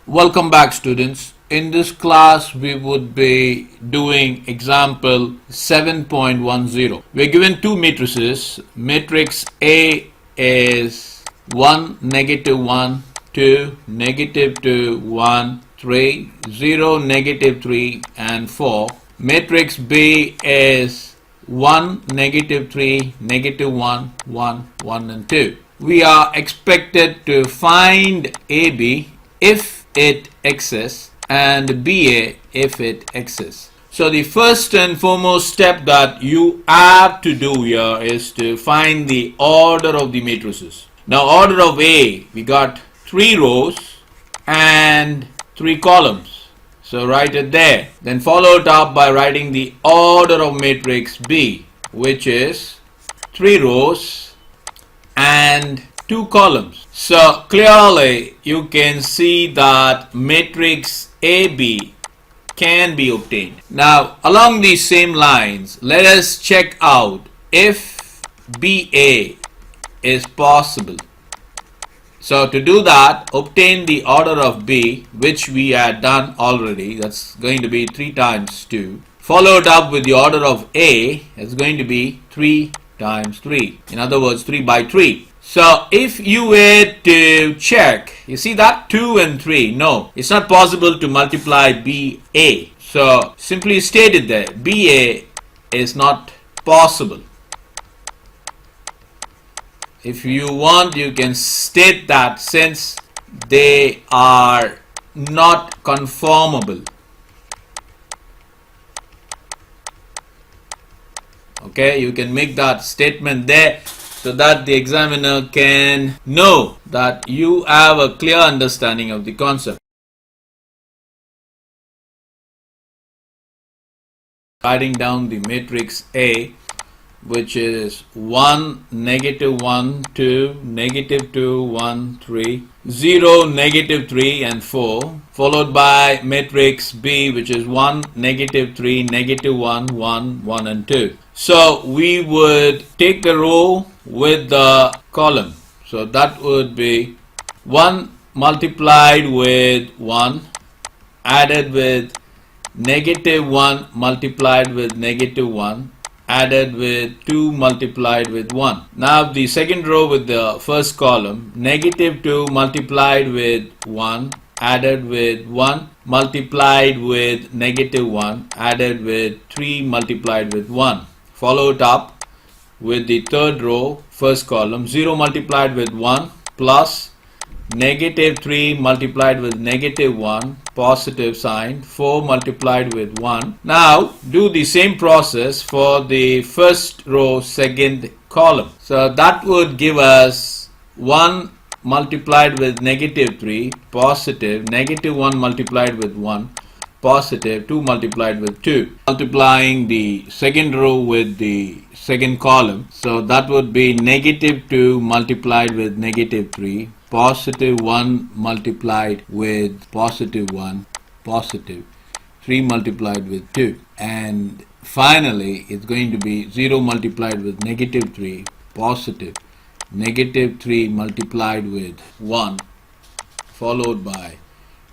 Welcome back, students. In this class, we would be doing example 7.10. We're given two matrices. Matrix A is 1, negative 1, 2, negative 2, 1, 3, 0, negative 3, and 4. Matrix B is 1, negative 3, negative 1, 1, 1, and 2. We are expected to find AB if it exists and BA if it exists. So the first and foremost step that you have to do here is to find the order of the matrices. Now, order of A, we got 3 rows and 3 columns. So write it there. Then follow it up by writing the order of matrix B, which is 3 rows and 2 columns. So clearly you can see that matrix AB can be obtained. Now, along these same lines, let us check out if BA is possible. So to do that, obtain the order of B, which we had done already. That's going to be 3 times 2. Followed up with the order of A, it's going to be 3 times 3. In other words, 3 by 3. So if you were to check, you see that 2 and 3, no, it's not possible to multiply BA. So simply state it there, BA is not possible. If you want, you can state that since they are not conformable. Okay, you can make that statement there so that the examiner can know that you have a clear understanding of the concept. Writing down the matrix A, which is 1, negative 1, 2, negative 2, 1, 3, 0, negative 3, and 4, followed by matrix B, which is 1, negative 3, negative 1, 1, 1, and 2. So we would take the row with the column. So that would be 1 multiplied with 1 added with negative 1 multiplied with negative 1 added with 2 multiplied with 1. Now the second row with the first column, negative 2 multiplied with 1 added with 1 multiplied with negative 1 added with 3 multiplied with 1. Follow it up with the third row, first column, 0 multiplied with 1 plus negative 3 multiplied with negative 1, positive sign, 4 multiplied with 1. Now do the same process for the first row, second column. So that would give us 1 multiplied with negative 3, positive, negative 1 multiplied with 1, positive, 2 multiplied with 2. Multiplying the second row with the second column. So that would be negative 2 multiplied with negative 3, positive 1 multiplied with positive 1, positive 3 multiplied with 2. And finally, it's going to be 0 multiplied with negative 3, positive negative 3 multiplied with 1, followed by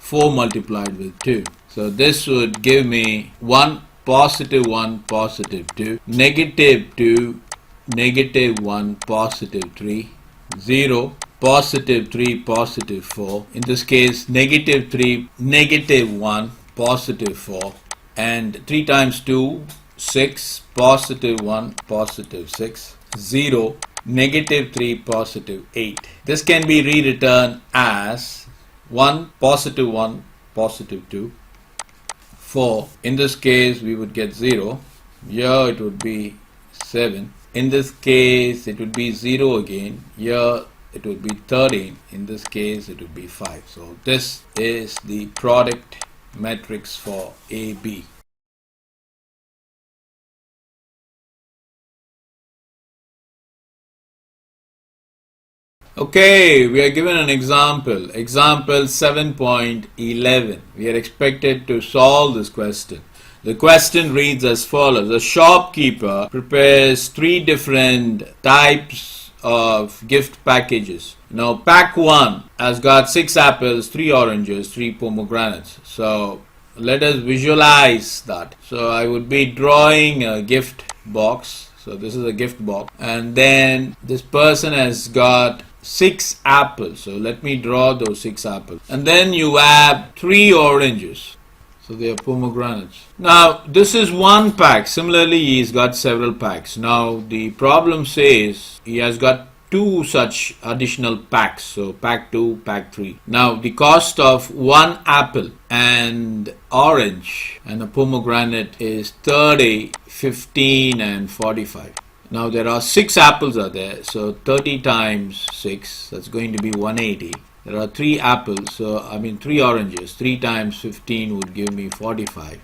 4 multiplied with 2. So this would give me 1, positive 1, positive 2, negative 2, negative 1, positive 3, 0, positive 3, positive 4. In this case, negative 3, negative 1, positive 4. And 3 times 2, 6, positive 1, positive 6, 0, negative 3, positive 8. This can be rewritten as 1, positive 1, positive 2, 4. In this case, we would get 0. Here it would be 7. In this case, it would be 0 again. Here it would be 13. In this case, it would be 5. So this is the product matrix for AB. Okay, we are given an example. Example 7.11. We are expected to solve this question. The question reads as follows. A shopkeeper prepares 3 different types of gift packages. Now pack 1 has got 6 apples, 3 oranges, 3 pomegranates. So let us visualize that. So I would be drawing a gift box. So this is a gift box, and then this person has got 6 apples. So let me draw those 6 apples, and then you have 3 oranges. So they are pomegranates. Now this is one pack. Similarly, he's got several packs. Now the problem says he has got 2 such additional packs. So pack 2, pack 3. Now the cost of one apple and orange and a pomegranate is 30, 15 and 45. Now there are 6 apples are there. So 30 times 6, that's going to be 180. There are 3 apples, so 3 oranges. 3 times 15 would give me 45.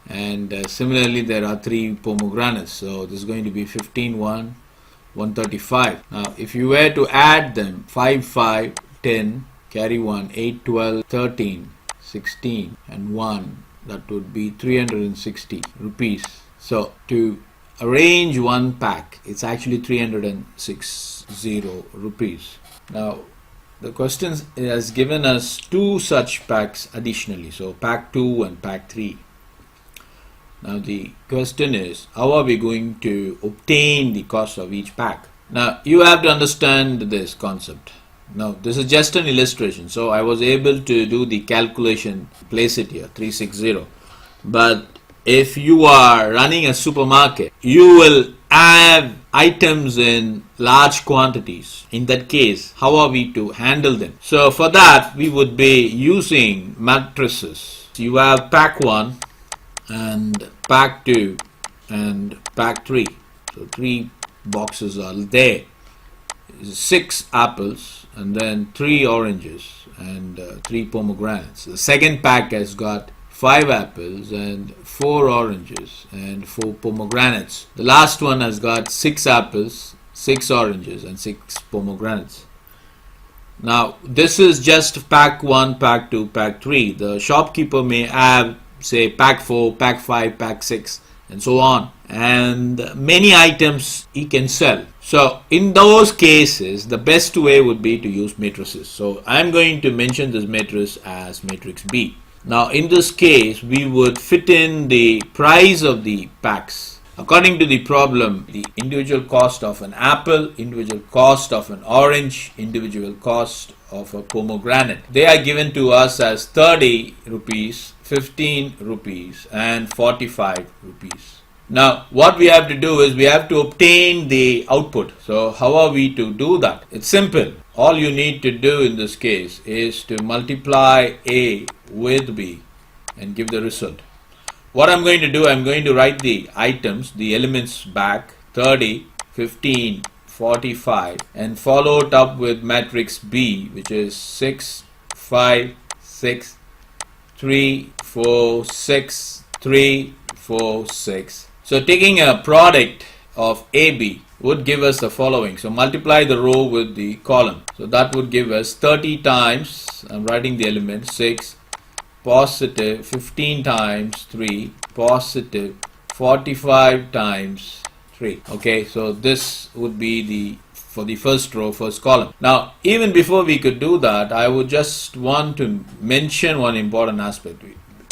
And similarly, there are 3 pomegranates, so this is going to be 15, 135. Now, if you were to add them, 5, 5, 10, carry 1, 8, 12, 13, 16, and 1, that would be 360 rupees. So, to arrange one pack, it's actually 360 rupees. Now, the question has given us 2 such packs additionally, so pack 2 and pack 3. Now the question is, how are we going to obtain the cost of each pack? Now you have to understand this concept. Now this is just an illustration, so I was able to do the calculation, place it here, 360. But if you are running a supermarket, you will have items in large quantities. In that case, how are we to handle them? So for that, we would be using matrices. You have pack 1 and pack 2 and pack 3. So 3 boxes are there. 6 apples and then 3 oranges and 3 pomegranates. The second pack has got 5 apples and 4 oranges and 4 pomegranates. The last one has got 6 apples, 6 oranges and 6 pomegranates. Now this is just pack 1, pack 2, pack 3. The shopkeeper may have, say, pack 4, pack 5, pack 6 and so on, and many items he can sell. So in those cases, the best way would be to use matrices. So I am going to mention this matrix as matrix B. Now in this case, we would fit in the price of the packs. According to the problem, the individual cost of an apple, individual cost of an orange, individual cost of a pomegranate, they are given to us as 30 rupees, 15 rupees and 45 rupees. Now what we have to do is we have to obtain the output. So how are we to do that? It's simple. All you need to do in this case is to multiply A with B and give the result. What I'm going to do, I'm going to write the items, the elements back, 30, 15, 45 and follow it up with matrix B, which is 6, 5, 6, 3, 4, 6, 3, 4, 6. So taking a product of AB would give us the following. So multiply the row with the column. So that would give us 30 times, I'm writing the element, 6, positive 15 times 3, positive 45 times 3. Okay, so this would be for the first row, first column. Now even before we could do that, I would just want to mention one important aspect.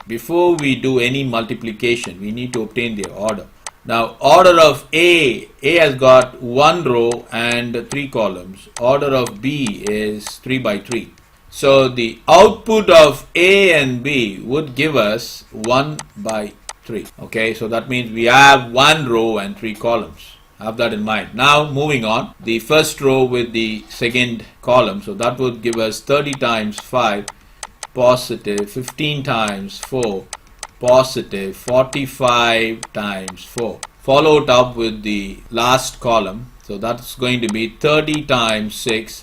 Before we do any multiplication, we need to obtain their order. Now order of A has got 1 row and 3 columns. Order of B is 3 by 3. So the output of A and B would give us 1 by 3. Okay, so that means we have 1 row and 3 columns. Have that in mind. Now moving on, the first row with the second column. So that would give us 30 times 5, positive 15 times 4, positive 45 times 4. Follow it up with the last column. So that's going to be 30 times 6,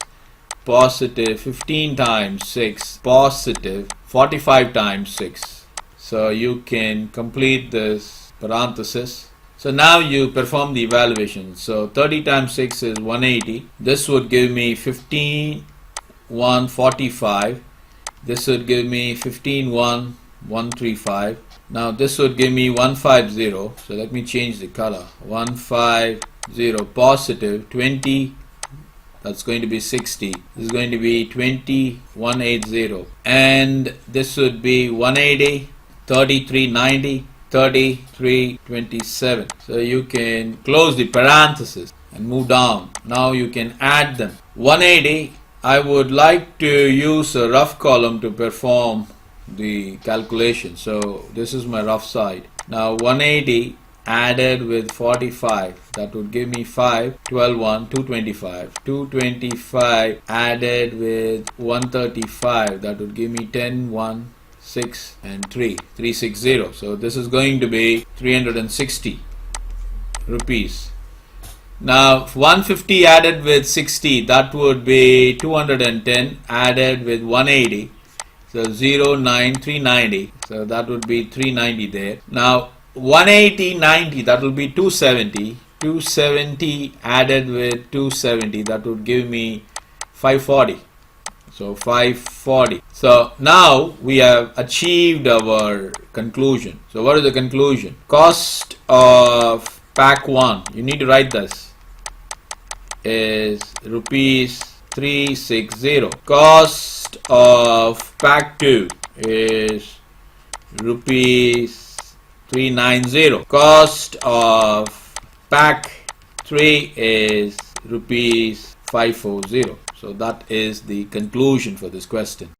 positive 15 times 6, positive 45 times 6. So you can complete this parenthesis. So now you perform the evaluation. So 30 times 6 is 180. This would give me 15, 145. This would give me 15, 135. Now this would give me 150. So let me change the color. 150 positive 20 That's going to be 60. This is going to be 2180. And this would be 180, 3390, 3327. So you can close the parenthesis and move down. Now you can add them. 180, I would like to use a rough column to perform the calculation. So this is my rough side. Now 180 added with 45, that would give me 5, 12, 1, 225. 225 added with 135, that would give me 10, 1, 6 and 3, 360. So this is going to be 360 rupees. Now 150 added with 60, that would be 210 added with 180. So 0, 9, 390. So that would be 390 there. Now 180, 90, that will be 270. 270 added with 270, that would give me 540. So 540. So now we have achieved our conclusion. So what is the conclusion? Cost of pack 1, you need to write this, is rupees 360. Cost of pack 2 is rupees 390. Cost of pack 3 is rupees 540. So that is the conclusion for this question.